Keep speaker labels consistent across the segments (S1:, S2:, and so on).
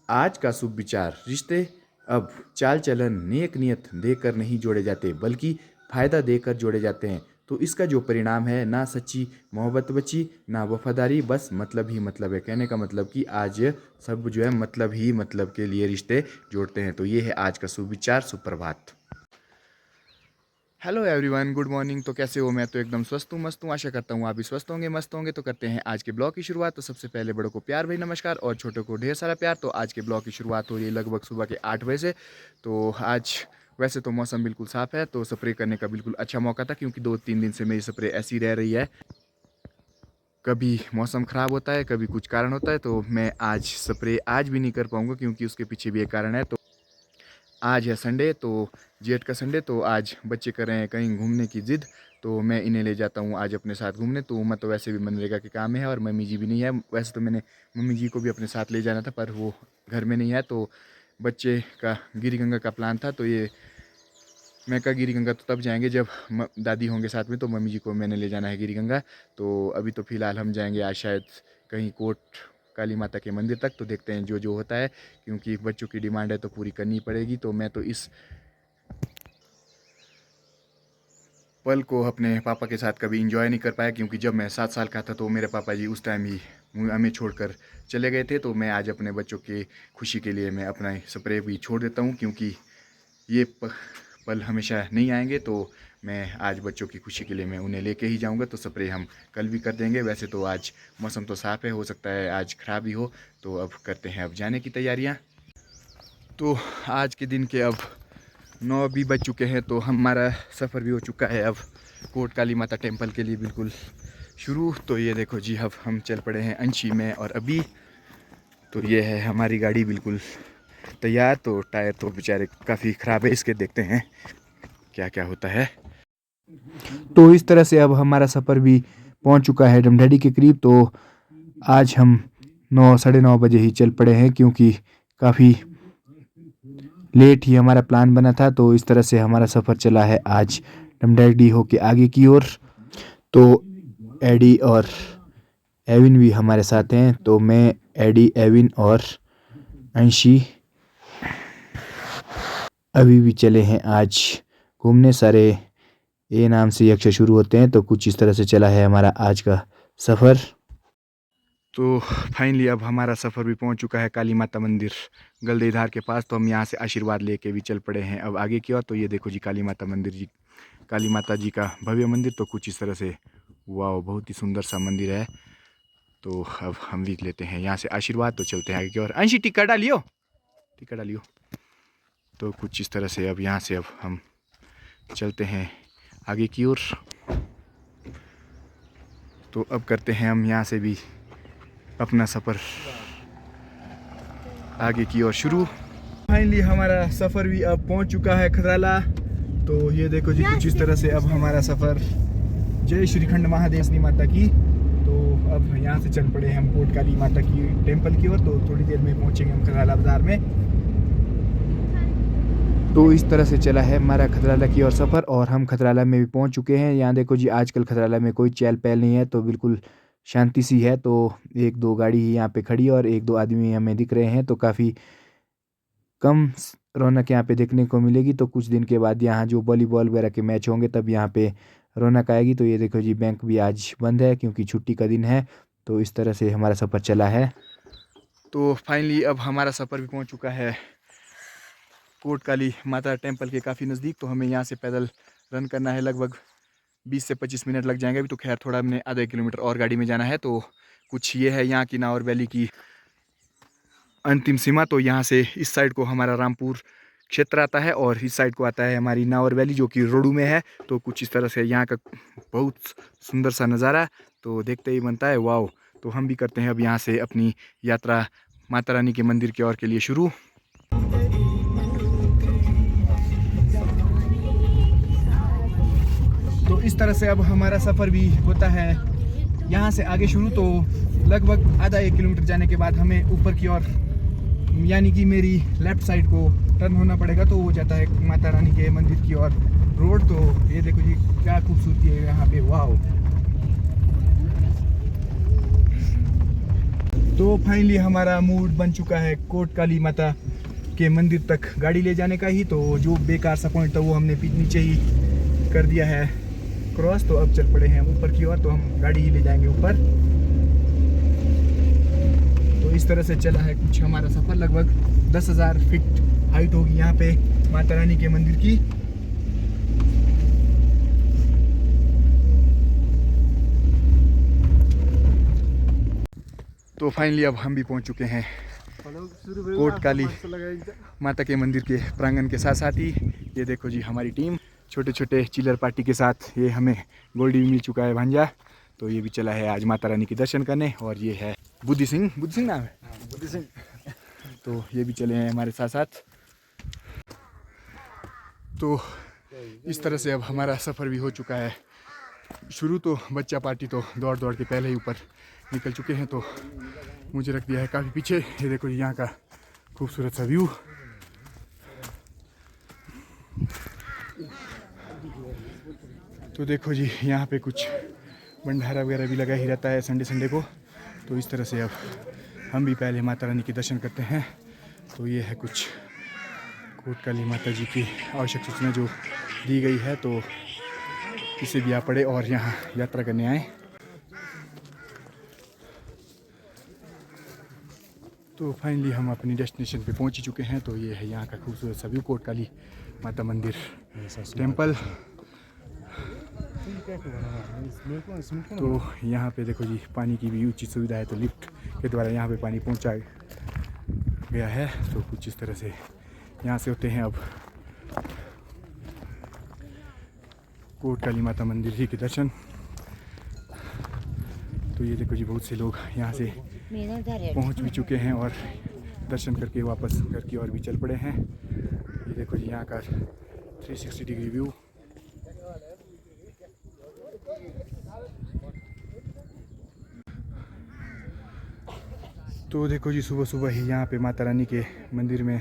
S1: आज का शुभ विचार। रिश्ते अब चाल चलन नेक नियत देकर नहीं जोड़े जाते बल्कि फ़ायदा देकर जोड़े जाते हैं। तो इसका जो परिणाम है, ना सच्ची मोहब्बत बची ना वफादारी, बस मतलब ही मतलब है। कहने का मतलब कि आज सब जो है मतलब ही मतलब के लिए रिश्ते जोड़ते हैं। तो ये है आज का शुभ विचार। सुप्रभात। Hello everyone, good morning. तो कैसे हो? मैं तो एकदम स्वस्थ हूँ, मस्त हूँ। आशा करता हूँ आप भी स्वस्थ होंगे, मस्त होंगे। तो करते हैं आज के ब्लॉग की शुरुआत। तो सबसे पहले बड़ों को प्यार भरी नमस्कार और छोटों को ढेर सारा प्यार। तो आज के ब्लॉग की शुरुआत हो रही है लगभग सुबह के 8 बजे से। तो आज वैसे तो मौसम बिल्कुल साफ़ है, तो स्प्रे करने का बिल्कुल अच्छा मौका था, क्योंकि 2-3 दिन से मेरी स्प्रे ऐसी रह रही है। कभी मौसम ख़राब होता है, कभी कुछ कारण होता है, तो मैं आज स्प्रे आज भी नहीं कर पाऊँगा, क्योंकि उसके पीछे भी एक कारण है। तो आज है संडे, तो जेठ का संडे, तो आज बच्चे कर रहे हैं कहीं घूमने की ज़िद। तो मैं इन्हें ले जाता हूँ आज अपने साथ घूमने। तो मैं तो वैसे भी मनरेगा के काम में है और मम्मी जी भी नहीं है। वैसे तो मैंने मम्मी जी को भी अपने साथ ले जाना था, पर वो घर में नहीं है। तो बच्चे का गिरी गंगा का प्लान था। तो ये मैं कहा गिरी गंगा तो तब जाएंगे जब दादी होंगे साथ में। तो मम्मी जी को मैंने ले जाना है गिरी गंगा। तो अभी तो फ़िलहाल हम जाएंगे आज शायद कहीं कोट काली माता के मंदिर तक। तो देखते हैं जो जो होता है, क्योंकि बच्चों की डिमांड है तो पूरी करनी पड़ेगी। तो मैं तो इस पल को अपने पापा के साथ कभी इंजॉय नहीं कर पाया, क्योंकि जब मैं 7 साल का था तो मेरे पापा जी उस टाइम ही हमें छोड़कर चले गए थे। तो मैं आज अपने बच्चों की खुशी के लिए मैं अपना स्प्रे भी छोड़ देता हूँ, क्योंकि ये पल हमेशा नहीं आएंगे। तो मैं आज बच्चों की खुशी के लिए मैं उन्हें लेके ही जाऊंगा। तो स्प्रे हम कल भी कर देंगे। वैसे तो आज मौसम तो साफ़ है, हो सकता है आज ख़राब ही हो। तो अब करते हैं अब जाने की तैयारियाँ। तो आज के दिन के अब 9 भी बज चुके हैं। तो हमारा सफ़र भी हो चुका है अब कोट काली माता टेम्पल के लिए बिल्कुल शुरू। तो ये देखो जी, अब हम चल पड़े हैं अंशी में और अभी। तो ये है हमारी गाड़ी बिल्कुल तैयार। तो टायर तो बेचारे काफ़ी ख़राब है, इसके देखते हैं क्या क्या होता है। तो इस तरह से अब हमारा सफ़र भी पहुंच चुका है डमडैडी के करीब। तो आज हम 9 साढ़े 9 बजे ही चल पड़े हैं, क्योंकि काफ़ी लेट ही हमारा प्लान बना था। तो इस तरह से हमारा सफ़र चला है आज डमडैडी होके आगे की ओर। तो एडी और एविन भी हमारे साथ हैं। तो मैं, एडी, एविन और अंशी अभी भी चले हैं आज घूमने। सारे ए नाम से अक्षर शुरू होते हैं। तो कुछ इस तरह से चला है हमारा आज का सफ़र। तो फाइनली अब हमारा सफ़र भी पहुंच चुका है काली माता मंदिर गलदेधार के पास। तो हम यहां से आशीर्वाद लेके भी चल पड़े हैं अब आगे की ओर। तो ये देखो जी, काली माता मंदिर जी, काली माता जी का भव्य मंदिर। तो कुछ इस तरह से, वाह, बहुत ही सुंदर सा मंदिर है। तो अब हम भी लेते हैं यहाँ से आशीर्वाद। तो चलते हैं आगे की ओर। अंशी टिक्का डालियो, टिक्का डालियो। तो कुछ इस तरह से अब यहाँ से अब हम चलते हैं आगे की ओर। तो अब करते हैं हम यहाँ से भी अपना सफ़र आगे की ओर शुरू। फाइनली हमारा सफ़र भी अब पहुँच चुका है खतराला। तो ये देखो जी, कुछ इस तरह से अब हमारा सफ़र, जय श्रीखंड महादेवनी माता की। तो अब यहाँ से चल पड़े हम कोट काली माता की टेम्पल की ओर। तो थोड़ी देर में पहुँचेंगे हम खतराला बाज़ार में। तो इस तरह से चला है हमारा खतराला की ओर सफ़र और हम खतराला में भी पहुँच चुके हैं। यहाँ देखो जी, आजकल खतराला में कोई चहल पहल नहीं है, तो बिल्कुल शांति सी है। तो 1-2 गाड़ी ही यहाँ पे खड़ी और 1-2 आदमी हमें दिख रहे हैं। तो काफ़ी कम रौनक यहाँ पे देखने को मिलेगी। तो कुछ दिन के बाद यहाँ जो वॉलीबॉल वगैरह के मैच होंगे तब यहाँ पे रौनक आएगी। तो ये देखो जी, बैंक भी आज बंद है क्योंकि छुट्टी का दिन है। तो इस तरह से हमारा सफ़र चला है। तो फाइनली अब हमारा सफ़र भी पहुँच चुका है कोट काली माता टेम्पल के काफ़ी नज़दीक। तो हमें यहाँ से पैदल रन करना है, लगभग 20 से 25 मिनट लग जाएंगे। अभी तो खैर थोड़ा हमने आधा किलोमीटर और गाड़ी में जाना है। तो कुछ ये है यहाँ की नावर वैली की अंतिम सीमा। तो यहाँ से इस साइड को हमारा रामपुर क्षेत्र आता है और इस साइड को आता है हमारी नावर वैली, जो कि रोडू में है। तो कुछ इस तरह से यहाँ का बहुत सुंदर सा नज़ारा तो देखते ही बनता है, वाओ। तो हम भी करते हैं अब यहाँ से अपनी यात्रा माता रानी के मंदिर की ओर के लिए शुरू। तो इस तरह से अब हमारा सफ़र भी होता है यहाँ से आगे शुरू। तो लगभग आधा 1 किलोमीटर जाने के बाद हमें ऊपर की ओर, यानी कि मेरी लेफ़्ट साइड को टर्न होना पड़ेगा। तो वो जाता है माता रानी के मंदिर की ओर रोड। तो ये देखो जी, क्या खूबसूरती है यहाँ पे, वाह। तो फाइनली हमारा मूड बन चुका है कोट काली माता के मंदिर तक गाड़ी ले जाने का ही। तो जो बेकार सा पॉइंट था वो हमने नीचे ही कर दिया है क्रॉस। तो अब चल पड़े हैं ऊपर की ओर, तो हम गाड़ी ही ले जाएंगे ऊपर। तो इस तरह से चला है कुछ हमारा सफ़र। लगभग 10,000 फीट हाइट होगी यहाँ पे माता रानी के मंदिर की। तो फाइनली अब हम भी पहुँच चुके हैं कोट काली माता के मंदिर के प्रांगण के साथ साथ ही ये देखो जी हमारी टीम छोटे छोटे चिल्लर पार्टी के साथ। ये हमें गोल्डी भी मिल चुका है भांजा। तो ये भी चला है आज माता रानी के दर्शन करने। और ये है बुद्धि सिंह नाम है, बुद्धि सिंह। तो ये भी चले हैं हमारे साथ साथ। तो इस तरह से अब हमारा सफ़र भी हो चुका है शुरू। तो बच्चा पार्टी तो दौड़ दौड़ के पहले ही ऊपर निकल चुके हैं। तो मुझे रख दिया है काफ़ी पीछे। ये देखो यहाँ का खूबसूरत सा व्यू। तो देखो जी यहाँ पे कुछ भंडारा वगैरह भी लगा ही रहता है संडे को। तो इस तरह से अब हम भी पहले माता रानी के दर्शन करते हैं। तो ये है कुछ कोट काली माता जी की आवश्यक सूचना जो दी गई है। तो किसी भी आ पड़े और यहाँ यात्रा करने आए। तो फाइनली हम अपनी डेस्टिनेशन पे पहुंच ही चुके हैं। तो ये है यहाँ का खूबसूरत सा व्यू कोट काली माता मंदिर टेम्पल। तो यहाँ पे देखो जी पानी की भी ऊंची सुविधा है। तो लिफ्ट के द्वारा यहाँ पे पानी पहुँचा गया है। तो कुछ इस तरह से यहाँ से होते हैं अब कोट काली माता मंदिर ही के दर्शन। तो ये देखो जी बहुत से लोग यहाँ से पहुँच भी चुके हैं और दर्शन करके वापस घर की ओर भी चल पड़े हैं। ये देखो जी यहाँ का 360 डिग्री व्यू। तो देखो जी सुबह सुबह ही यहाँ पे माता रानी के मंदिर में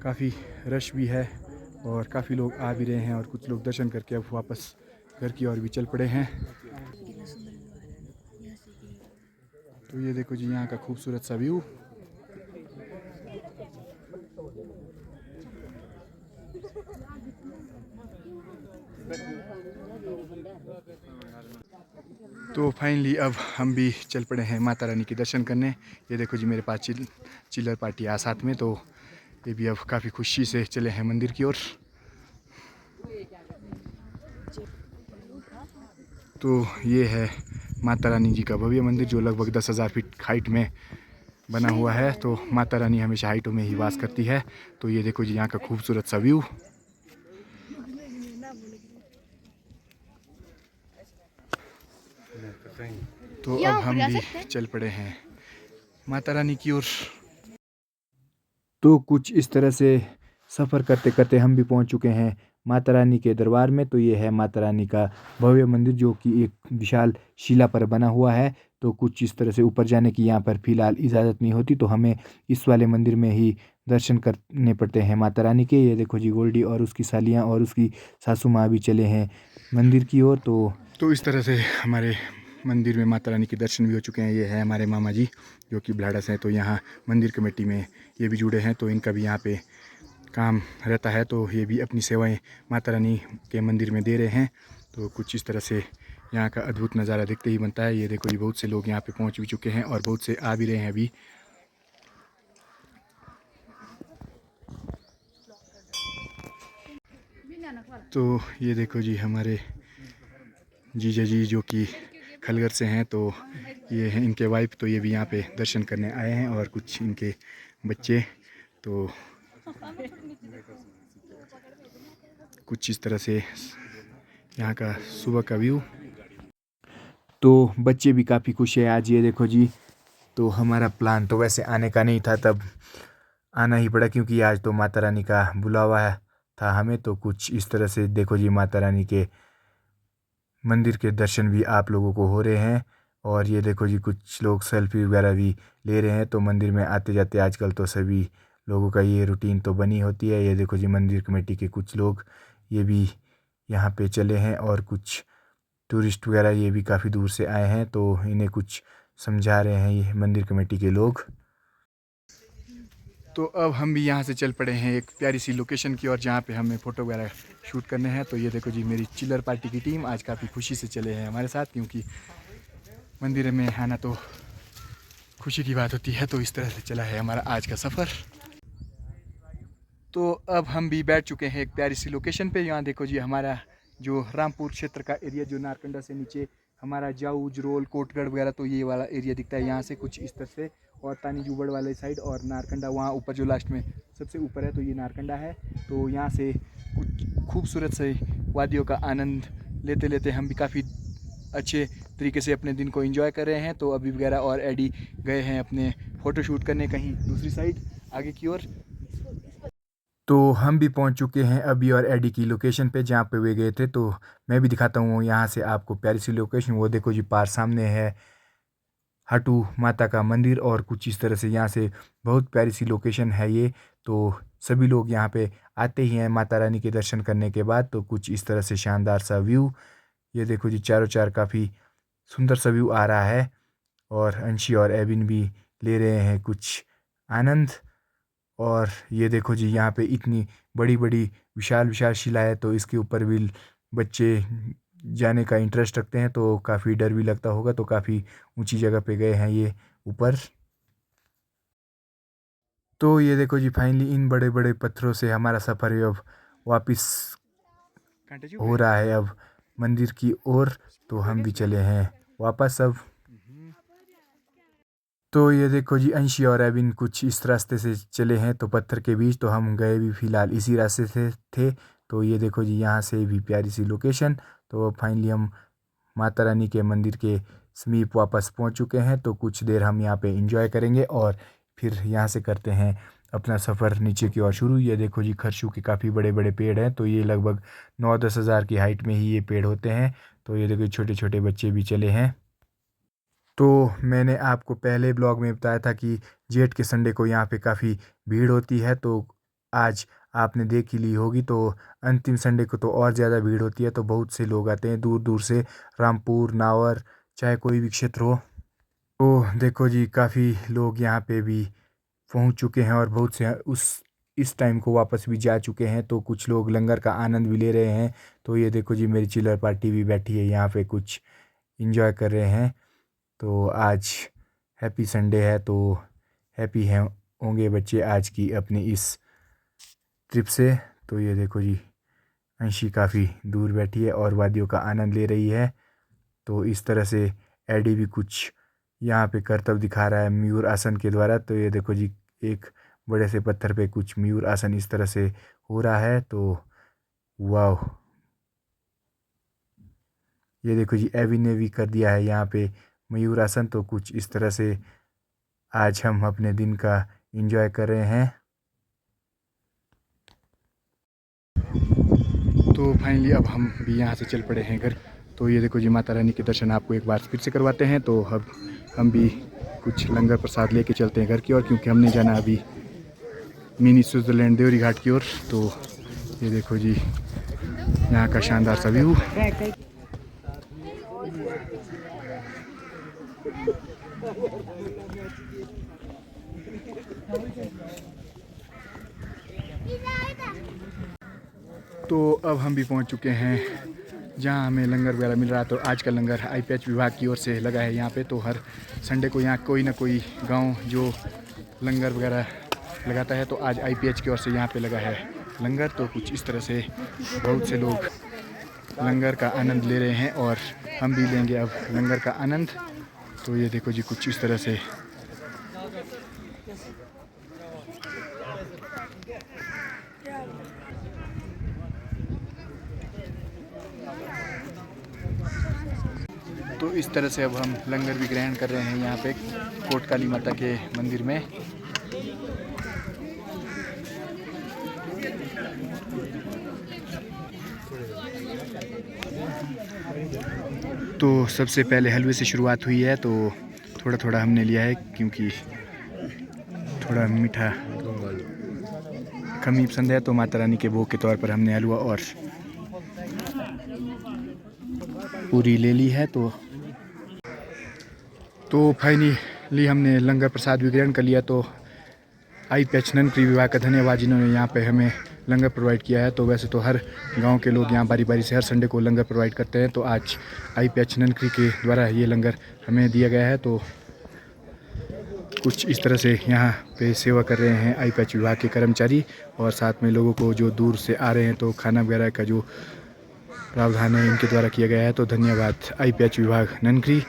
S1: काफ़ी रश भी है और काफ़ी लोग आ भी रहे हैं। और कुछ लोग दर्शन करके अब वापस घर की ओर भी चल पड़े हैं। तो ये देखो जी यहाँ का खूबसूरत सा व्यू। तो फाइनली अब हम भी चल पड़े हैं माता रानी के दर्शन करने। ये देखो जी मेरे पास चिल्लर पार्टी आ साथ में। तो ये भी अब काफ़ी खुशी से चले हैं मंदिर की ओर। तो ये है माता रानी जी का भव्य मंदिर जो लगभग 10,000 फीट हाइट में बना हुआ है। तो माता रानी हमेशा हाइटों में ही वास करती है। तो ये देखो जी यहाँ का खूबसूरत सा व्यू। तो अब हम भी चल पड़े हैं माता रानी की ओर। तो कुछ इस तरह से सफ़र करते करते हम भी पहुंच चुके हैं माता रानी के दरबार में। तो ये है माता रानी का भव्य मंदिर जो कि एक विशाल शिला पर बना हुआ है। तो कुछ इस तरह से ऊपर जाने की यहाँ पर फ़िलहाल इजाज़त नहीं होती। तो हमें इस वाले मंदिर में ही दर्शन करने पड़ते हैं माता रानी के। ये देखो जी गोल्डी और उसकी सालियाँ और उसकी सासू माँ भी चले हैं मंदिर की ओर। तो इस तरह से हमारे मंदिर में माता रानी के दर्शन भी हो चुके हैं। ये है हमारे मामा जी जो कि ब्लाडस हैं। तो यहाँ मंदिर कमेटी में ये भी जुड़े हैं। तो इनका भी यहाँ पे काम रहता है। तो ये भी अपनी सेवाएं माता रानी के मंदिर में दे रहे हैं। तो कुछ इस तरह से यहाँ का अद्भुत नज़ारा देखते ही बनता है। ये देखो जी बहुत से लोग यहाँ पे पहुँच भी चुके हैं और बहुत से आ भी रहे हैं अभी। तो ये देखो जी हमारे जीजा जी जो कि खलगर से हैं। तो ये हैं इनके वाइफ। तो ये भी यहाँ पे दर्शन करने आए हैं और कुछ इनके बच्चे। तो कुछ इस तरह से यहाँ का सुबह का व्यू। तो बच्चे भी काफ़ी खुश है आज। ये देखो जी तो हमारा प्लान तो वैसे आने का नहीं था, तब आना ही पड़ा क्योंकि आज तो माता रानी का बुलावा था हमें। तो कुछ इस तरह से देखो जी माता रानी के मंदिर के दर्शन भी आप लोगों को हो रहे हैं। और ये देखो जी कुछ लोग सेल्फी वगैरह भी ले रहे हैं। तो मंदिर में आते जाते आजकल तो सभी लोगों का ये रूटीन तो बनी होती है। ये देखो जी मंदिर कमेटी के कुछ लोग ये भी यहाँ पे चले हैं और कुछ टूरिस्ट वगैरह ये भी काफ़ी दूर से आए हैं। तो इन्हें कुछ समझा रहे हैं ये मंदिर कमेटी के लोग। तो अब हम भी यहाँ से चल पड़े हैं एक प्यारी सी लोकेशन की और जहाँ पे हमें फ़ोटो वगैरह शूट करने हैं। तो ये देखो जी मेरी चिल्लर पार्टी की टीम आज काफ़ी खुशी से चले हैं हमारे साथ, क्योंकि मंदिर में आना तो खुशी की बात होती है। तो इस तरह से चला है हमारा आज का सफ़र। तो अब हम भी बैठ चुके हैं एक प्यारी सी लोकेशन पे। यहाँ देखो जी हमारा जो रामपुर क्षेत्र का एरिया, जो नारकंडा से नीचे हमारा जाऊ जरोल कोटगढ़ वगैरह, तो ये वाला एरिया दिखता है यहाँ से कुछ इस तरह से। और तानी जुबड़ वाले साइड और नारकंडा वहाँ ऊपर जो लास्ट में सबसे ऊपर है, तो ये नारकंडा है। तो यहाँ से कुछ खूबसूरत से वादियों का आनंद लेते लेते हम भी काफ़ी अच्छे तरीके से अपने दिन को एंजॉय कर रहे हैं। तो अभी वगैरह और एडी गए हैं अपने फ़ोटो शूट करने कहीं दूसरी साइड आगे की ओर। तो हम भी पहुंच चुके हैं अभी और एडी की लोकेशन पे जहाँ पे वे गए थे। तो मैं भी दिखाता हूँ यहाँ से आपको प्यारी सी लोकेशन। वो देखो जी पार सामने है हटू माता का मंदिर और कुछ इस तरह से यहाँ से बहुत प्यारी सी लोकेशन है ये। तो सभी लोग यहाँ पे आते ही हैं माता रानी के दर्शन करने के बाद। तो कुछ इस तरह से शानदार सा व्यू, ये देखो जी चारों चार काफ़ी सुंदर सा व्यू आ रहा है। और अंशी और एबिन भी ले रहे हैं कुछ आनंद। और ये देखो जी यहाँ पे इतनी बड़ी बड़ी विशाल विशाल शिला है, तो इसके ऊपर भी बच्चे जाने का इंटरेस्ट रखते हैं। तो काफ़ी डर भी लगता होगा, तो काफ़ी ऊंची जगह पे गए हैं ये ऊपर। तो ये देखो जी फाइनली इन बड़े बड़े पत्थरों से हमारा सफ़र अब वापस हो रहा है अब मंदिर की ओर। तो हम भी चले हैं वापस अब। तो ये देखो जी अंशी और एबिन कुछ इस रास्ते से चले हैं, तो पत्थर के बीच। तो हम गए भी फ़िलहाल इसी रास्ते से थे। तो ये देखो जी यहाँ से भी प्यारी सी लोकेशन। तो फाइनली हम माता रानी के मंदिर के समीप वापस पहुँच चुके हैं। तो कुछ देर हम यहाँ पे एंजॉय करेंगे और फिर यहाँ से करते हैं अपना सफ़र नीचे की ओर शुरू। ये देखो जी खरसू के काफ़ी बड़े बड़े पेड़ हैं। तो ये लगभग 9-10 हज़ार की हाइट में ही ये पेड़ होते हैं। तो ये देखो छोटे छोटे बच्चे भी चले हैं। तो मैंने आपको पहले ब्लॉग में बताया था कि जेठ के संडे को यहाँ पे काफ़ी भीड़ होती है। तो आज आपने देख ही ली होगी। तो अंतिम संडे को तो और ज़्यादा भीड़ होती है। तो बहुत से लोग आते हैं दूर दूर से, रामपुर नावर चाहे कोई भी क्षेत्र हो। तो देखो जी काफ़ी लोग यहाँ पे भी पहुँच चुके हैं और बहुत से उस इस टाइम को वापस भी जा चुके हैं। तो कुछ लोग लंगर का आनंद भी ले रहे हैं। तो ये देखो जी मेरी चिल्लर पार्टी भी बैठी है यहाँ पे, कुछ इंजॉय कर रहे हैं। तो आज हैप्पी संडे है, तो हैप्पी हैं होंगे बच्चे आज की अपनी इस ट्रिप से। तो ये देखो जी अंशी काफ़ी दूर बैठी है और वादियों का आनंद ले रही है। तो इस तरह से एडी भी कुछ यहाँ पे करतब दिखा रहा है मयूर आसन के द्वारा। तो ये देखो जी एक बड़े से पत्थर पे कुछ मयूर आसन इस तरह से हो रहा है। तो वाह, ये देखो जी एवी ने भी कर दिया है यहाँ पे मयूर आसन। तो कुछ इस तरह से आज हम अपने दिन का एंजॉय कर रहे हैं। तो फाइनली अब हम भी यहाँ से चल पड़े हैं घर। तो ये देखो जी माता रानी के दर्शन आपको एक बार फिर से करवाते हैं। तो अब हम भी कुछ लंगर प्रसाद लेके चलते हैं घर की ओर, क्योंकि हमने जाना अभी मिनी स्विट्ज़रलैंड देवरी घाट की ओर। तो ये देखो जी यहाँ का शानदार सा व्यू। तो अब हम भी पहुंच चुके हैं जहां हमें लंगर वगैरह मिल रहा है। तो आज का लंगर आईपीएच विभाग की ओर से लगा है यहाँ पे। तो हर संडे को यहाँ कोई ना कोई गांव जो लंगर वगैरह लगाता है। तो आज आईपीएच की ओर से यहाँ पे लगा है लंगर। तो कुछ इस तरह से बहुत से लोग लंगर का आनंद ले रहे हैं और हम भी लेंगे अब लंगर का आनंद। तो ये देखो जी कुछ इस तरह से तो इस तरह से अब हम लंगर भी ग्रहण कर रहे हैं यहाँ पे कोट काली माता के मंदिर में। तो सबसे पहले हलवे से शुरुआत हुई है। तो थोड़ा थोड़ा हमने लिया है, क्योंकि थोड़ा मीठा कमी पसंद है। तो माता रानी के भोग के तौर पर हमने हलवा और पूरी ले ली है। तो तो फाइनली हमने लंगर प्रसाद भी ग्रहण कर लिया। तो IPH ननकरी विभाग का धन्यवाद जिन्होंने यहाँ पे हमें लंगर प्रोवाइड किया है। तो वैसे तो हर गांव के लोग यहाँ बारी बारी से हर संडे को लंगर प्रोवाइड करते हैं। तो आज IPH ननकरी के द्वारा ये लंगर हमें दिया गया है। तो कुछ इस तरह से यहाँ पे सेवा कर रहे हैं IPH विभाग के कर्मचारी, और साथ में लोगों को जो दूर से आ रहे हैं तो खाना वगैरह का जो प्रावधान है इनके द्वारा किया गया है। तो धन्यवाद IPH विभाग ननकरी।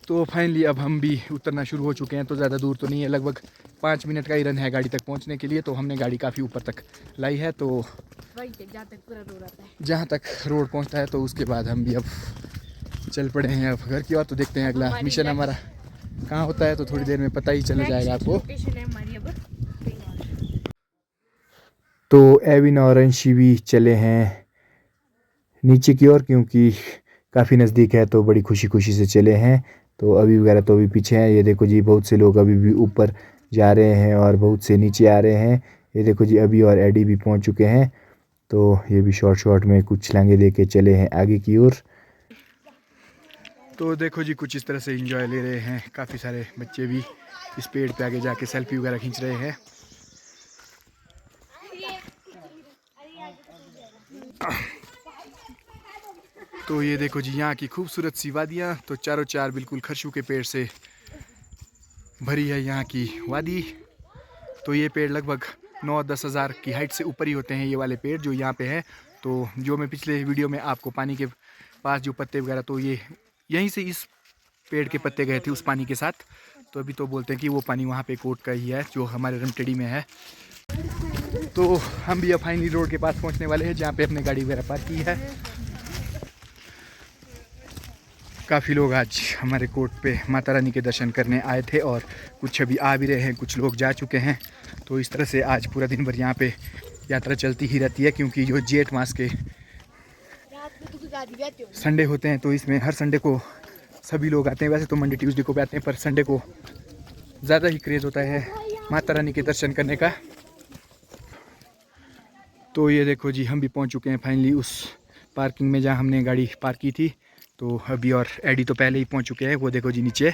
S1: तो फाइनली अब हम भी उतरना शुरू हो चुके हैं। तो ज़्यादा दूर तो नहीं है, लगभग 5 मिनट का ही रन है गाड़ी तक पहुंचने के लिए। तो हमने गाड़ी काफ़ी ऊपर तक लाई है, तो
S2: जहाँ तक पूरा रोड आता है,
S1: जहाँ तक रोड पहुंचता है। तो उसके बाद हम भी अब चल पड़े हैं अब घर की ओर। तो देखते हैं अगला मिशन हमारा कहाँ होता है, तो थोड़ी देर में पता ही चल जाएगा आपको। तो एविन और अंशी भी चले हैं नीचे की ओर, क्योंकि काफ़ी नज़दीक है तो बड़ी खुशी खुशी से चले हैं। तो अभी वगैरह तो अभी पीछे हैं। ये देखो जी बहुत से लोग अभी भी ऊपर जा रहे हैं और बहुत से नीचे आ रहे हैं। ये देखो जी अभी और एडी भी पहुंच चुके हैं। तो ये भी शॉर्ट में कुछ छलांगे दे के चले हैं आगे की ओर। तो देखो जी कुछ इस तरह से एंजॉय ले रहे हैं काफ़ी सारे बच्चे भी इस पेड़ पे आगे जाके सेल्फी वगैरह खींच रहे हैं। तो ये देखो जी यहाँ की खूबसूरत सी वादियाँ। तो चारों चार बिल्कुल खरशू के पेड़ से भरी है यहाँ की वादी। तो ये पेड़ लगभग 9-10 हज़ार की हाइट से ऊपर ही होते हैं ये वाले पेड़ जो यहाँ पे हैं। तो जो मैं पिछले वीडियो में आपको पानी के पास जो पत्ते वगैरह, तो ये यहीं से इस पेड़ के पत्ते गए थे उस पानी के साथ। तो अभी तो बोलते हैं कि वो पानी वहाँ पे कोट का ही है जो हमारे रमटेड़ी में है। तो हम भी अब फाइनली रोड के पास पहुँचने वाले हैं जहाँ पे अपने गाड़ी वगैरह पार्क की है। काफ़ी लोग आज हमारे कोट पे माता रानी के दर्शन करने आए थे और कुछ अभी आ भी रहे हैं, कुछ लोग जा चुके हैं। तो इस तरह से आज पूरा दिन भर यहाँ पे यात्रा चलती ही रहती है, क्योंकि जो जेठ मास के संडे होते हैं तो इसमें हर संडे को सभी लोग आते हैं। वैसे तो मंडे ट्यूसडे को भी आते हैं, पर संडे को ज़्यादा ही क्रेज़ होता है माता रानी के दर्शन करने का। तो ये देखो जी हम भी पहुँच चुके हैं फाइनली उस पार्किंग में जहाँ हमने गाड़ी पार्क की थी। तो अभी और एडी तो पहले ही पहुंच चुके हैं, वो देखो जी नीचे।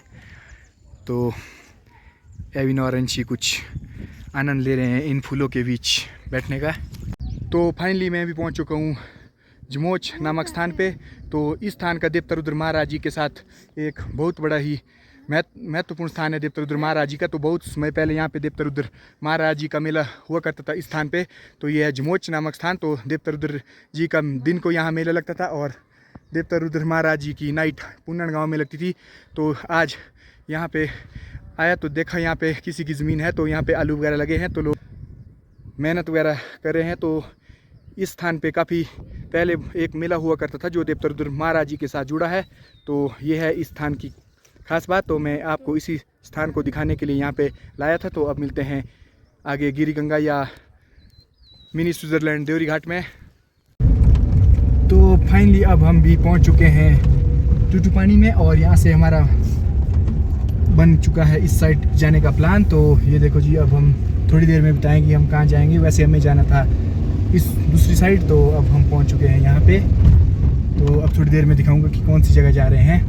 S1: तो एविन और अंशी कुछ आनंद ले रहे हैं इन फूलों के बीच बैठने का। तो फाइनली मैं भी पहुंच चुका हूं जमोच नामक स्थान पे। तो इस स्थान का देवता रुद्र महाराज जी के साथ एक बहुत बड़ा ही महत्वपूर्ण स्थान है देवता रुद्र महाराज जी का। तो बहुत समय पहले यहाँ पे देवता रुद्र महाराज जी का मेला हुआ करता था इस स्थान पे। तो ये है जमोच नामक स्थान। तो देवता रुद्र जी का दिन को यहाँ मेला लगता था और देवता रुद्र महाराज जी की नाइट पुन्नड़ गांव में लगती थी। तो आज यहाँ पे आया तो देखा यहाँ पे किसी की ज़मीन है, तो यहाँ पे आलू वगैरह लगे हैं, तो लोग मेहनत वगैरह कर रहे हैं। तो इस स्थान पे काफ़ी पहले एक मेला हुआ करता था जो देवता रुद्र महाराज जी के साथ जुड़ा है। तो ये है इस स्थान की खास बात। तो मैं आपको इसी स्थान को दिखाने के लिए यहाँ पे लाया था। तो अब मिलते हैं आगे गिरी गंगा या मिनी स्विट्ज़रलैंड देवरी घाट में। तो फाइनली अब हम भी पहुंच चुके हैं टूटूपानी में और यहाँ से हमारा बन चुका है इस साइड जाने का प्लान। तो ये देखो जी अब हम थोड़ी देर में बताएंगे हम कहाँ जाएंगे। वैसे हमें जाना था इस दूसरी साइड, तो अब हम पहुंच चुके हैं यहाँ पे। तो अब थोड़ी देर में दिखाऊंगा कि कौन सी जगह जा रहे हैं।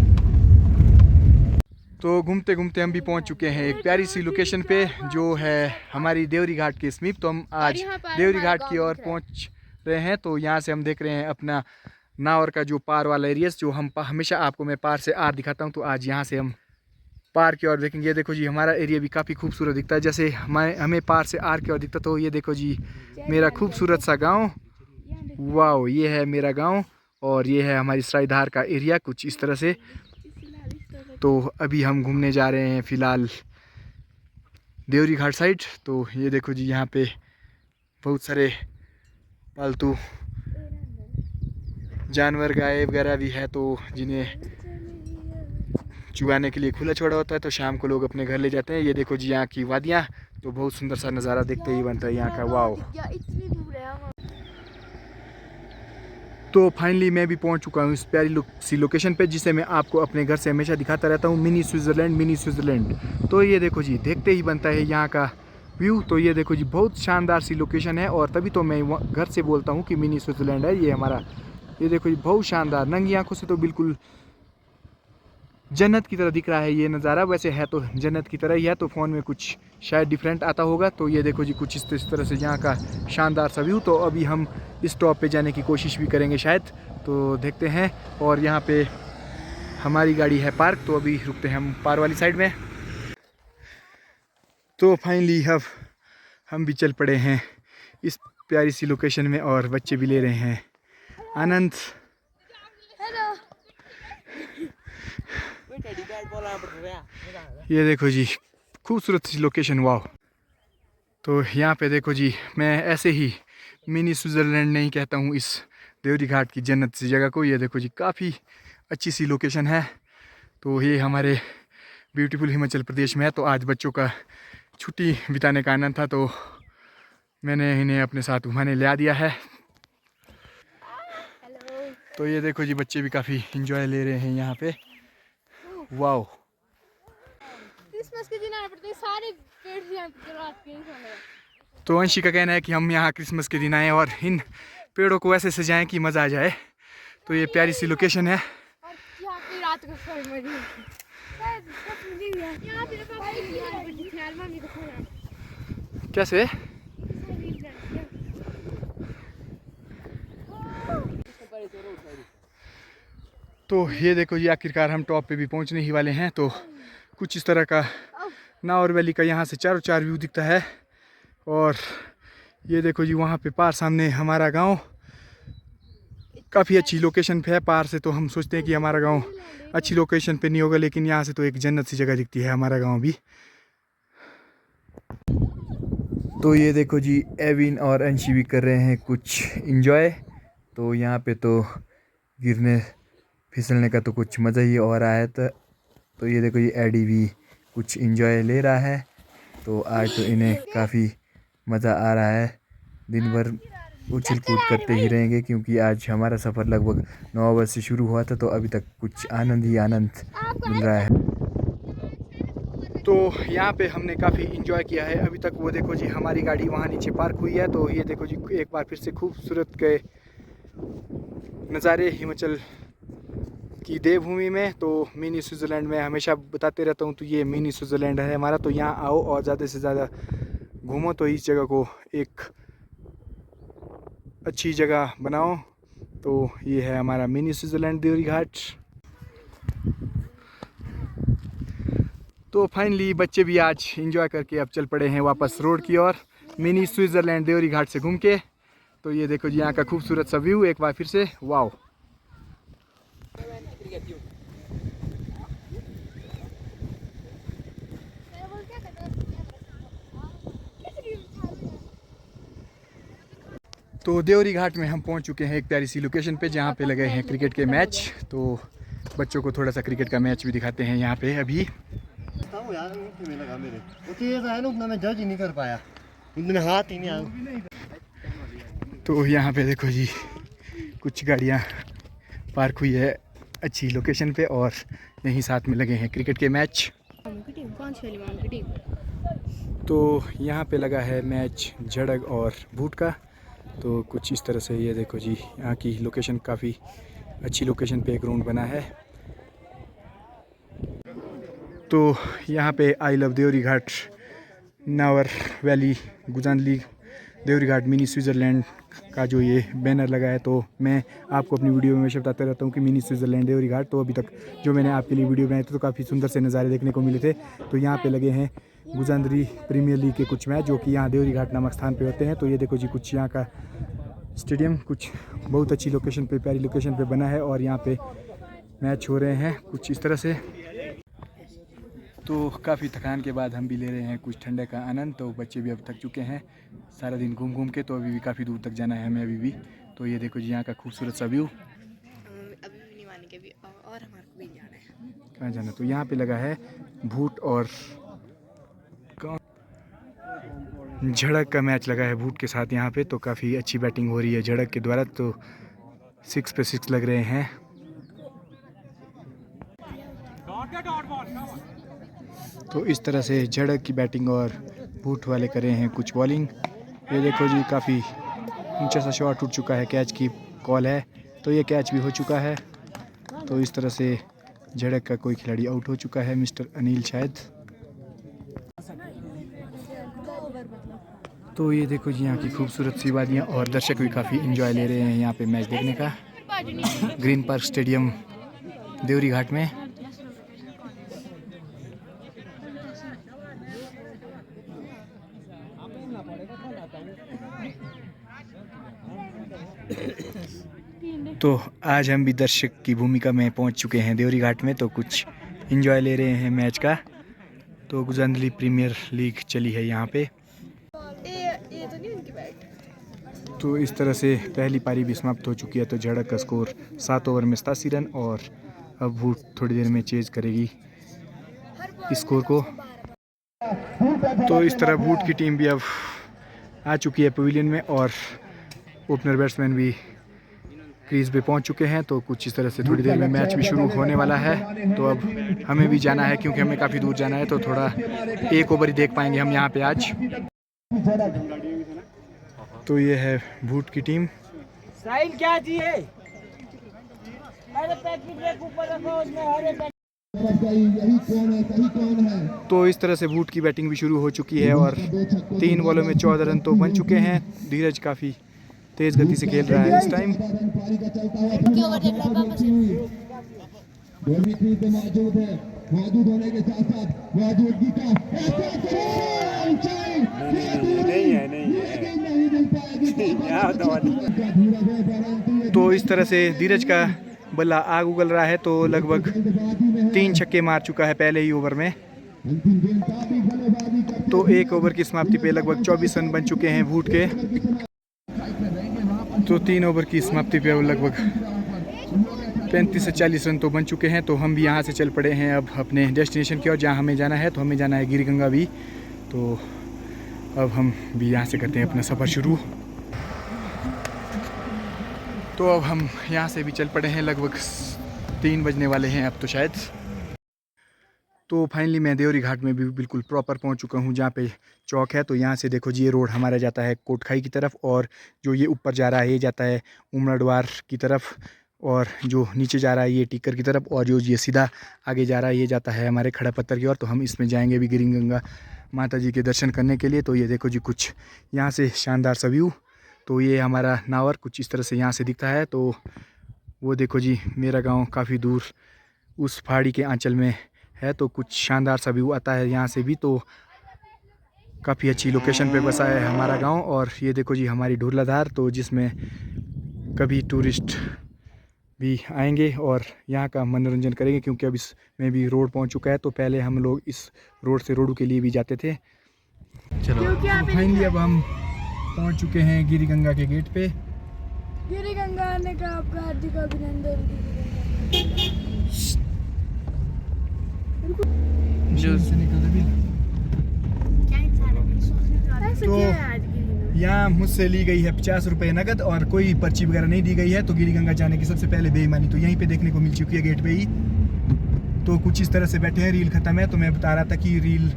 S1: तो घूमते घूमते हम भी पहुंच चुके हैं एक प्यारी सी लोकेशन पे जो है हमारी देवरी घाट के समीप। तो हम आज देवरी घाट की ओर पहुँच रहे हैं। तो यहाँ से हम देख रहे हैं अपना नावर का जो पार वाला एरिया, जो हम हमेशा आपको मैं पार से आर दिखाता हूँ। तो आज यहाँ से हम पार की ओर देखेंगे। देखो जी हमारा एरिया भी काफ़ी खूबसूरत दिखता है, जैसे हमें पार से आर की ओर दिखता। तो ये देखो जी मेरा खूबसूरत सा गांव, वाह ये है मेरा गांव और ये है हमारी सरायधार का एरिया कुछ इस तरह से। तो अभी हम घूमने जा रहे हैं फ़िलहाल देवरी घाट साइड। तो ये देखो जी यहाँ पे बहुत सारे पालतू जानवर गाय वगैरह भी है, तो जिन्हें चुगाने के लिए खुला छोड़ा होता है। तो शाम को लोग अपने घर ले जाते हैं। ये देखो जी यहाँ की वादियाँ, तो बहुत सुंदर सा नज़ारा देखते ही बनता है यहाँ का, वाव। तो फाइनली मैं भी पहुँच चुका हूँ इस प्यारी सी लोकेशन पे जिसे मैं आपको अपने घर से हमेशा दिखाता रहता हूँ, मिनी स्विट्ज़रलैंड। तो ये देखो जी देखते ही बनता है यहाँ का व्यू। तो ये देखो जी बहुत शानदार सी लोकेशन है और तभी तो मैं घर से बोलता हूँ कि मिनी स्विट्ज़रलैंड है ये हमारा। ये देखो जी बहुत शानदार, नंगी आंखों से तो बिल्कुल जन्नत की तरह दिख रहा है ये नज़ारा। वैसे है तो जन्नत की तरह ही है, तो फ़ोन में कुछ शायद डिफरेंट आता होगा। तो ये देखो जी कुछ इस तरह से यहाँ का शानदार सा व्यू। तो अभी हम इस टॉप पे जाने की कोशिश भी करेंगे शायद, तो देखते हैं। और यहाँ पे हमारी गाड़ी है पार्क, तो अभी रुकते हैं हम पार वाली साइड में। तो फाइनली अब हम भी चल पड़े हैं इस प्यारी सी लोकेशन में, और बच्चे भी ले रहे हैं आनंद। ये देखो जी खूबसूरत सी लोकेशन, वाह। तो यहाँ पे देखो जी, मैं ऐसे ही मिनी स्विट्ज़रलैंड नहीं कहता हूँ इस देवरी घाट की जन्नत सी जगह को। ये देखो जी काफ़ी अच्छी सी लोकेशन है। तो ये हमारे ब्यूटीफुल हिमाचल प्रदेश में है। तो आज बच्चों का छुट्टी बिताने का आनंद था, तो मैंने इन्हें अपने साथ घुमाने ले आ दिया है। तो ये देखो जी बच्चे भी काफ़ी इंजॉय ले रहे हैं यहाँ पे, वाह।
S2: क्रिसमस के दिन आने पड़ते हैं, सारे पेड़ यहाँ पे रात के समय।
S1: तो अंशी का कहना है कि हम यहाँ क्रिसमस के दिन आए और इन पेड़ों को ऐसे सजाएं कि मज़ा आ जाए। तो ये प्यारी सी लोकेशन है।
S2: और यहाँ पे रात को सोई मरी यहाँ पे
S1: कैसे? तो ये देखो जी आखिरकार हम टॉप पे भी पहुंचने ही वाले हैं। तो कुछ इस तरह का नावर वैली का यहाँ से चारों चार व्यू दिखता है। और ये देखो जी वहाँ पे पार सामने हमारा गांव काफ़ी अच्छी लोकेशन पे है। पार से तो हम सोचते हैं कि हमारा गांव अच्छी लोकेशन पे नहीं होगा, लेकिन यहाँ से तो एक जन्नत सी जगह दिखती है हमारा गांव भी। तो ये देखो जी एविन और अंशी भी कर रहे हैं कुछ इंजॉय। तो यहाँ पे तो गिरने फिसलने का तो कुछ मज़ा ही और आया था। तो ये देखो जी एडी भी कुछ इंजॉय ले रहा है। तो आज तो इन्हें काफ़ी मज़ा आ रहा है। दिन भर उछल कूद करते ही रहेंगे, क्योंकि आज हमारा सफ़र लगभग 9 बजे से शुरू हुआ था। तो अभी तक कुछ आनंद ही आनंद मिल रहा है। तो यहाँ पे हमने काफ़ी इंजॉय किया है अभी तक। वो देखो जी हमारी गाड़ी वहाँ नीचे पार्क हुई है। तो ये देखो जी एक बार फिर से खूबसूरत के नज़ारे हिमाचल की देवभूमि में। तो मिनी स्विट्ज़रलैंड में हमेशा बताते रहता हूँ, तो ये मिनी स्विट्ज़रलैंड है हमारा। तो यहाँ आओ और ज़्यादा से ज़्यादा घूमो, तो इस जगह को एक अच्छी जगह बनाओ। तो ये है हमारा मिनी स्विट्ज़रलैंड देवरी घाट। तो फाइनली बच्चे भी आज एंजॉय करके अब चल पड़े हैं वापस रोड की ओर, मिनी स्विट्ज़रलैंड देवरी घाट से घूम के। तो ये देखो जी यहाँ का खूबसूरत सा व्यू एक बार फिर से, वाह। तो देवरी घाट में हम पहुंच चुके हैं एक प्यारी सी लोकेशन पे, जहाँ पे लगे हैं क्रिकेट के मैच। तो बच्चों को थोड़ा सा क्रिकेट का मैच भी दिखाते हैं यहाँ पे अभी।
S3: यार में लगा मेरे वो तेज है ना, उतना मैं जज ही नहीं कर पाया, उतने हाथ ही नहीं आया।
S1: तो यहाँ पे देखो जी कुछ गाड़ियाँ पार्क हुई है अच्छी लोकेशन पे, और यहीं साथ में लगे हैं क्रिकेट के मैच। तो यहाँ पे लगा है मैच झड़ग और भूट का। तो कुछ इस तरह से ये देखो जी यहाँ की लोकेशन काफ़ी अच्छी लोकेशन पे एक ग्राउंड बना है। तो यहाँ पे I love Devri Ghat, Nawar valley, Gujanli Devri Ghat, mini Switzerland का जो ये बैनर लगा है। तो मैं आपको अपनी वीडियो में हमेशा बताता रहता हूँ कि मिनी स्विट्ज़रलैंड देवरी घाट। तो अभी तक जो मैंने आपके लिए वीडियो बनाए थे तो काफ़ी सुंदर से नज़ारे देखने को मिले थे। तो यहाँ पे लगे हैं गुजानली प्रीमियर लीग के कुछ मैच, जो कि यहाँ देवरी घाट नामक स्थान पे होते हैं। तो ये देखो जी कुछ यहाँ का स्टेडियम कुछ बहुत अच्छी लोकेशन पे, प्यारी लोकेशन पे बना है, और यहाँ पे मैच हो रहे हैं कुछ इस तरह से। तो काफ़ी थकान के बाद हम भी ले रहे हैं कुछ ठंडे का आनंद। तो बच्चे भी अब थक चुके हैं सारा दिन घूम घूम के, तो अभी भी काफ़ी दूर तक जाना है हमें अभी भी। तो ये देखो जी यहाँ का खूबसूरत सा व्यू।
S2: अभी भी नहीं मानेंगे भी, और हमारे को भी जाना है।
S1: कहाँ जाना? तो यहाँ पे लगा है भूट और झड़क का मैच लगा है भूट के साथ यहाँ पे। तो काफ़ी अच्छी बैटिंग हो रही है झड़क के द्वारा। तो 6 पे 6 लग रहे हैं। तो इस तरह से झड़क की बैटिंग और भूट वाले कर रहे हैं कुछ बॉलिंग। ये देखो जी काफ़ी ऊंचा सा शॉट उठ चुका है, कैच की कॉल है। तो ये कैच भी हो चुका है। तो इस तरह से झड़क का कोई खिलाड़ी आउट हो चुका है, मिस्टर अनिल शायद। तो ये देखो जी यहाँ की खूबसूरत सी वादियाँ और दर्शक भी काफ़ी इंजॉय ले रहे हैं यहाँ पे मैच देखने का। ग्रीन पार्क स्टेडियम देवरी घाट में। तो आज हम भी दर्शक की भूमिका में पहुंच चुके हैं देवरी घाट में, तो कुछ इंजॉय ले रहे हैं मैच का। तो गुजरांवाला प्रीमियर लीग चली है यहाँ पे।
S2: ये तो नहीं उनकी बैट।
S1: तो इस तरह से पहली पारी भी समाप्त हो चुकी है। तो झड़क का स्कोर 7 ओवर में 87 रन और अब वो थोड़ी देर में चेज करेगी स्कोर को। तो इस तरह बूट की टीम भी अब आ चुकी है पवेलियन में और ओपनर बैट्समैन भी क्रीज पे पहुंच चुके हैं। तो कुछ इस तरह से थोड़ी देर में मैच भी शुरू होने वाला है। तो अब हमें भी जाना है क्योंकि हमें काफ़ी दूर जाना है, तो थोड़ा एक ओवर ही देख पाएंगे हम यहाँ पे आज। तो ये है बूट की टीम।
S4: साहिल क्या चाहिए? अरे पैक ब्रेक ऊपर रखो, उसमें हरे पैक।
S1: तो इस तरह से बूट की बैटिंग भी शुरू हो चुकी है और 3 बॉलों में 14 रन तो बन चुके हैं। धीरज काफ़ी तेज गति से खेल रहा है इस टाइम। तो इस तरह से धीरज का बल्ला आग उगल रहा है। तो लगभग 3 छक्के मार चुका है पहले ही ओवर में। तो 1 ओवर की समाप्ति पे लगभग 24 रन बन चुके हैं बूट के। तो 3 ओवर की समाप्ति पे लगभग 35 से 40 रन तो बन चुके हैं। तो हम भी यहाँ से चल पड़े हैं अब अपने डेस्टिनेशन की ओर, जहाँ हमें जाना है। तो हमें जाना है गिरिगंगा भी। तो अब हम भी यहाँ से करते हैं अपना सफ़र शुरू। तो अब हम यहाँ से भी चल पड़े हैं, लगभग 3 बजने वाले हैं अब तो शायद। तो फाइनली मैं देवरी घाट में भी बिल्कुल प्रॉपर पहुँच चुका हूँ, जहाँ पे चौक है। तो यहाँ से देखो जी, ये रोड हमारा जाता है कोटखाई की तरफ, और जो ये ऊपर जा रहा है ये जाता है उमड़वार की तरफ, और जो नीचे जा रहा है ये टीकर की तरफ, और जो ये सीधा आगे जा रहा है ये जाता है हमारे खड़ा पत्थर की ओर। तो हम इसमें जाएंगे भी गिरिगंगा माता जी के दर्शन करने के लिए। तो ये देखो जी कुछ यहाँ से शानदार सा व्यू। तो ये हमारा नावर कुछ इस तरह से यहाँ से दिखता है। तो वो देखो जी मेरा गांव काफ़ी दूर उस पहाड़ी के आंचल में है। तो कुछ शानदार सा व्यू आता है यहाँ से भी। तो काफ़ी अच्छी लोकेशन पे बसा है हमारा गांव। और ये देखो जी हमारी ढूलाधार, तो जिसमें कभी टूरिस्ट भी आएंगे और यहाँ का मनोरंजन करेंगे, क्योंकि अब इसमें भी रोड पहुँच चुका है। तो पहले हम लोग इस रोड से रोडू के लिए भी जाते थे। चलो फाइनली अब हम पहुँच चुके हैं गिरिगंगा के गेट पे।
S5: गिरिगंगा आने का आपका हार्दिक अभिनंदन।
S1: तो यहाँ मुझसे ली गई है 50 रुपये नगद और कोई पर्ची वगैरह नहीं दी गई है। तो गिरिगंगा जाने की सबसे पहले बेईमानी तो यहीं पे देखने को मिल चुकी है, गेट पे ही। तो कुछ इस तरह से बैठे हैं, रील ख़त्म है। तो मैं बता रहा था कि रील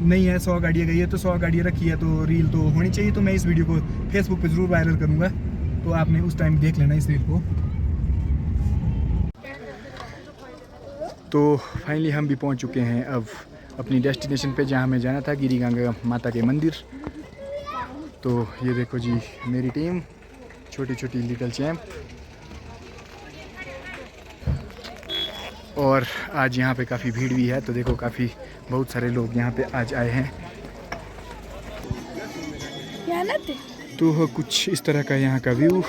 S1: नहीं है, 100 गाड़ियाँ गई है तो 100 गाड़ियाँ रखी है, तो रील तो होनी चाहिए। तो मैं इस वीडियो को फेसबुक पे ज़रूर वायरल करूँगा, तो आपने उस टाइम देख लेना इस रील को। तो फाइनली हम भी पहुँच चुके हैं अब अपनी डेस्टिनेशन पे, जहाँ हमें जाना था, गिरिगंगा माता के मंदिर। तो ये देखो जी मेरी टीम, छोटी छोटी लिटिल चैम्प। और आज यहाँ पे काफ़ी भीड़ भी है। तो देखो बहुत सारे लोग यहाँ पे आज आए हैं। तो कुछ इस तरह का यहाँ का व्यू।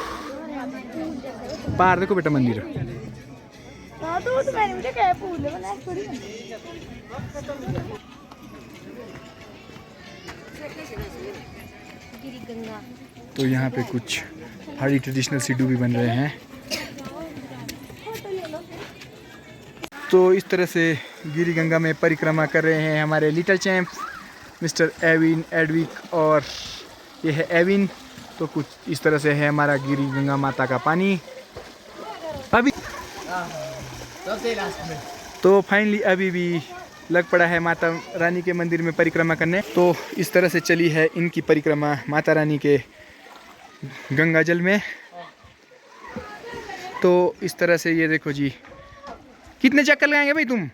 S1: पार देखो बेटा मंदिर। तो यहाँ पे कुछ पहाड़ी ट्रेडिशनल सिड्डू भी बन रहे हैं। तो इस तरह से गिरिगंगा में परिक्रमा कर रहे हैं हमारे little champ mister Evin Edvik, और ये है एविन। तो कुछ इस तरह से है हमारा गिरिगंगा माता का पानी अभी। तो फाइनली अभी भी लग पड़ा है माता रानी के मंदिर में परिक्रमा करने। तो इस तरह से चली है इनकी परिक्रमा माता रानी के गंगा जल में। तो इस तरह से ये देखो जी कितने चक्कर लगाएंगे भाई तुम?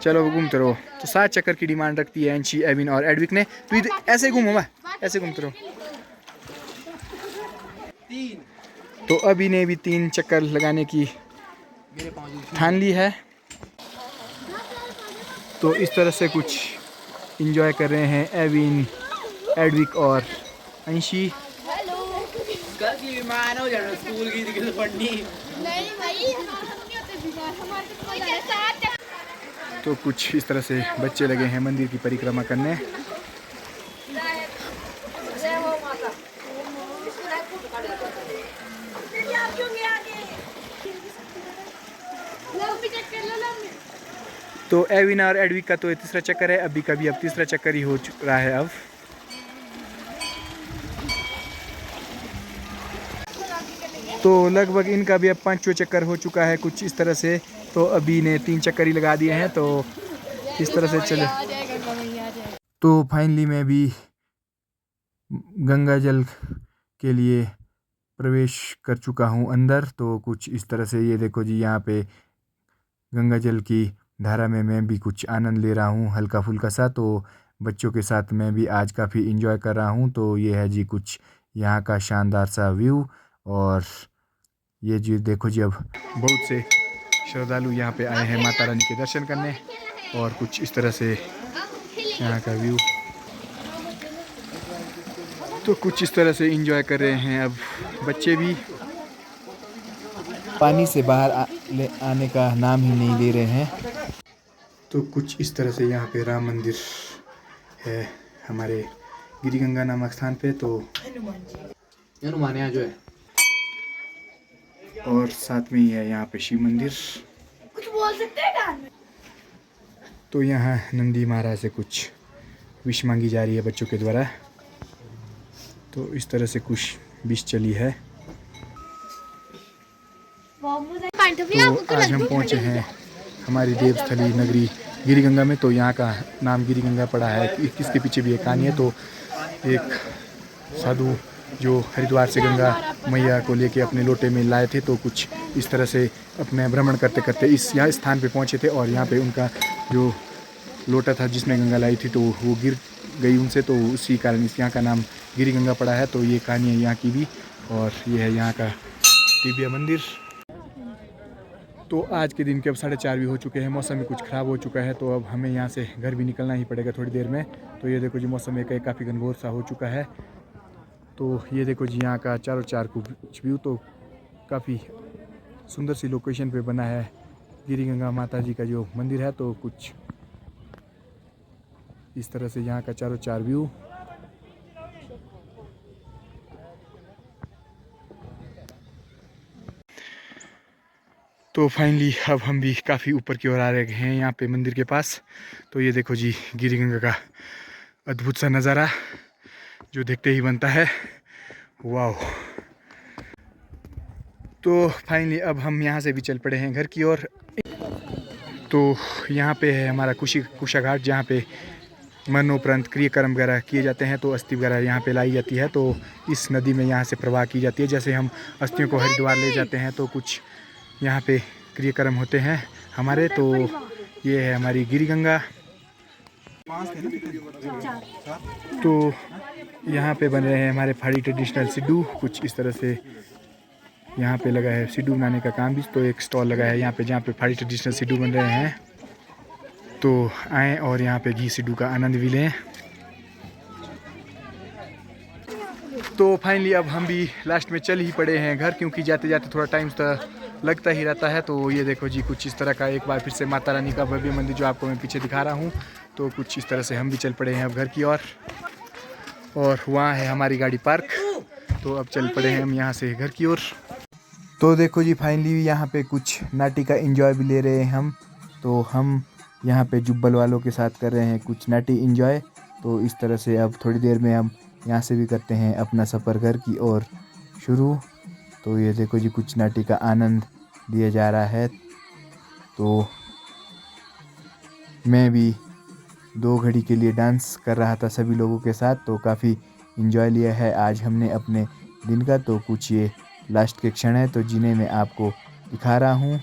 S1: चलो घूमते रहो। तो 7 चक्कर की डिमांड रखती है एंशी, एविन और एडविक ने। तो ऐसे घूमो मैं, ऐसे घूमते रहो। तो अभी ने भी 3 चक्कर लगाने की ठान ली है। तो इस तरह से कुछ इंजॉय कर रहे हैं एविन, एडविक और अंशी।
S4: कल की बीमार हो जाना स्कूल की दिक्कत पढ़नी।
S5: नहीं भाई हमारे तो नहीं होते बीमार, हमारे तो कोई साथ।
S1: तो कुछ इस तरह से बच्चे लगे हैं मंदिर की परिक्रमा करने। तो एविन और एडविक का तो ये तीसरा चक्कर है, अभी का भी अब तीसरा चक्कर ही हो रहा है अब। तो लगभग इनका भी अब 5वां चक्कर हो चुका है कुछ इस तरह से। तो अभी ने 3 चक्कर ही लगा दिए हैं। तो इस तरह से चले। तो फाइनली मैं भी गंगा जल के लिए प्रवेश कर चुका हूँ अंदर। तो कुछ इस तरह से ये देखो जी, यहाँ पे गंगा जल की धारा में मैं भी कुछ आनंद ले रहा हूँ हल्का फुल्का सा। तो बच्चों के साथ मैं भी आज काफ़ी इंजॉय कर रहा हूँ। तो ये है जी कुछ यहाँ का शानदार सा व्यू। और ये जी देखो जी, अब बहुत से श्रद्धालु यहाँ पे आए हैं माता रानी के दर्शन करने। और कुछ इस तरह से यहाँ का व्यू। तो कुछ इस तरह से इंजॉय कर रहे हैं अब बच्चे भी। पानी से बाहर आने का नाम ही नहीं ले रहे हैं। तो कुछ इस तरह से यहाँ पे राम मंदिर है हमारे गिरिगंगा नामक स्थान पे। तो हनुमान यहाँ जो है, और साथ में ही है यहाँ पे शिव मंदिर।
S5: कुछ बोल सकते हैं?
S1: तो यहाँ नंदी महाराज से कुछ विश मांगी जा रही है बच्चों के द्वारा। तो इस तरह से कुछ विश चली है। तो आज हम पहुँचे हैं हमारी देवस्थली नगरी गिरिगंगा में। तो यहाँ का नाम गिरिगंगा पड़ा है, इसके पीछे भी एक कहानी है। तो एक साधु जो हरिद्वार से गंगा मैया को लेके अपने लोटे में लाए थे। तो कुछ इस तरह से अपने भ्रमण करते करते यहाँ स्थान पे पहुँचे थे। और यहाँ पे उनका जो लोटा था जिसमें गंगा लाई थी, तो वो गिर गई उनसे। तो उसी कारण इस यहाँ का नाम गिरिगंगा पड़ा है। तो ये कहानी है यहाँ की भी। और ये है यहाँ का दिव्य मंदिर। तो आज के दिन के अब 4:30 भी हो चुके हैं। मौसम भी कुछ ख़राब हो चुका है। तो अब हमें यहाँ से घर भी निकलना ही पड़ेगा थोड़ी देर में। तो ये देखो जी, मौसम एक काफ़ी घनघोर सा हो चुका है। तो ये देखो जी, यहाँ का चारों चार कुछ व्यू तो काफ़ी सुंदर सी लोकेशन पे बना है गिरिगंगा माता जी का जो मंदिर है। तो कुछ इस तरह से यहाँ का चारों चार व्यू। तो फाइनली अब हम भी काफ़ी ऊपर की ओर आ रहे हैं यहाँ पे मंदिर के पास। तो ये देखो जी, गिरिगंगा का अद्भुत सा नज़ारा जो देखते ही बनता है वाह। तो फाइनली अब हम यहाँ से भी चल पड़े हैं घर की ओर। तो यहाँ पे है हमारा कुशा घाट, जहाँ पे मरणोपरांत क्रियाक्रम वगैरह किए जाते हैं। तो अस्थि वगैरह यहाँ पे लाई जाती है। तो इस नदी में यहाँ से प्रवाह की जाती है। जैसे हम अस्थियों को हरिद्वार ले जाते हैं, तो कुछ यहाँ पे क्रियाक्रम होते हैं हमारे। तो ये है हमारी गिरिगंगा। तो यहाँ पे बन रहे हैं हमारे पहाड़ी ट्रेडिशनल सिड्डू। कुछ इस तरह से यहाँ पे लगा है सिड्डू बनाने का काम भी। तो एक स्टॉल लगा है यहाँ पे, जहाँ पे पहाड़ी ट्रेडिशनल सिड्डू बन रहे हैं। तो आएँ और यहाँ पे घी सिड्डू का आनंद भी लें। तो फाइनली अब हम भी लास्ट में चल ही पड़े हैं घर, क्योंकि जाते जाते थोड़ा टाइम लगता ही रहता है। तो ये देखो जी, कुछ इस तरह का एक बार फिर से माता रानी का भव्य मंदिर जो आपको मैं पीछे दिखा रहा हूँ। तो कुछ इस तरह से हम भी चल पड़े हैं अब घर की ओर। और वहाँ है हमारी गाड़ी पार्क। तो अब चल पड़े हैं हम यहाँ से घर की ओर। तो देखो जी, फाइनली यहाँ पे कुछ नाटी का एंजॉय भी ले रहे हैं हम। तो हम यहाँ पे जुब्बल वालों के साथ कर रहे हैं कुछ नाटी एंजॉय। तो इस तरह से अब थोड़ी देर में हम यहाँ से भी करते हैं अपना सफ़र घर की ओर शुरू। तो ये देखो जी, कुछ नाटी का आनंद लिया जा रहा है। तो मैं भी 2 घड़ी के लिए डांस कर रहा था सभी लोगों के साथ। तो काफ़ी एंजॉय लिया है आज हमने अपने दिन का। तो कुछ ये लास्ट के क्षण है तो जिन्हें मैं आपको दिखा रहा हूँ।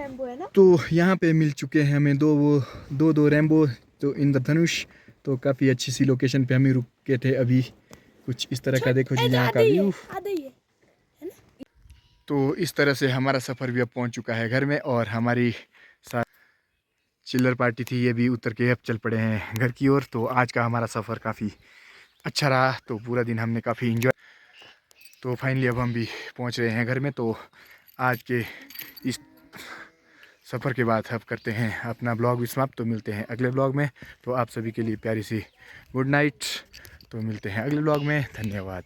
S2: रैम्बो है ना।
S1: तो यहाँ पे मिल चुके हैं हमें दो रैम्बो तो इंद्रधनुष। तो काफ़ी अच्छी सी लोकेशन पे हमें रुके थे अभी। कुछ इस तरह का देखो जी यहाँ का व्यू।
S5: आधे ही है।
S1: तो इस तरह से हमारा सफ़र भी अब पहुँच चुका है घर में, और हमारी साथ चिल्लर पार्टी थी ये भी उतर के अब चल पड़े हैं घर की ओर। तो आज का हमारा सफ़र काफ़ी अच्छा रहा। तो पूरा दिन हमने काफ़ी इंजॉय। तो फाइनली अब हम भी पहुँच रहे हैं घर में। तो आज के इस सफ़र के बाद अब करते हैं अपना ब्लॉग भी समाप्त। तो मिलते हैं अगले ब्लॉग में। तो आप सभी के लिए प्यारी सी गुड नाइट। तो मिलते हैं अगले ब्लॉग में। धन्यवाद।